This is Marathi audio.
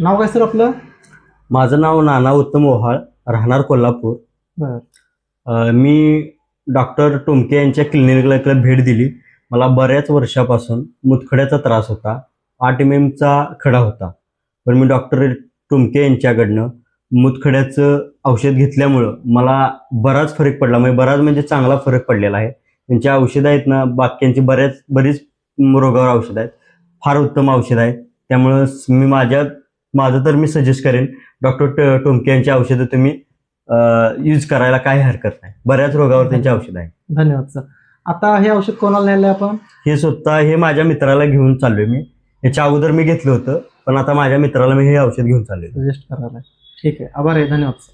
नाव काय सर आपलं? माझं नाव नाना उत्तम ओहाळ, राहणार कोल्हापूर. मी डॉक्टर टोमके यांच्या क्लिनिकला इकडे भेट दिली. मला बऱ्याच वर्षापासून मुतखड्याचा त्रास होता. 8 mm चा खडा होता. पण मी डॉक्टर टोमके यांच्याकडनं मुतखड्याचं औषध घेतल्यामुळं मला बराच फरक पडला. बराच म्हणजे चांगला फरक पडलेला आहे. त्यांची औषधं आहेत ना, बाकीयांची बरीच रोगावर औषधं आहेत. फार उत्तम औषधं आहेत. त्यामुळं माझं तर मी सजेस्ट करेन डॉक्टर टोमके यांची औषधं तुम्ही यूज करायला काही हरकत नाही. बऱ्याच रोगावर त्यांची औषधं आहेत. धन्यवाद सर. आता हे औषध कोणाला नेलंय आपण? हे माझ्या मित्राला घेऊन चाललोय मी. याच्या अगोदर मी घेतलं होतं, पण आता माझ्या मित्राला मी हे औषध घेऊन चाललोय. सजेस्ट करायला. ठीक आहे, आभार आहे, धन्यवाद सर.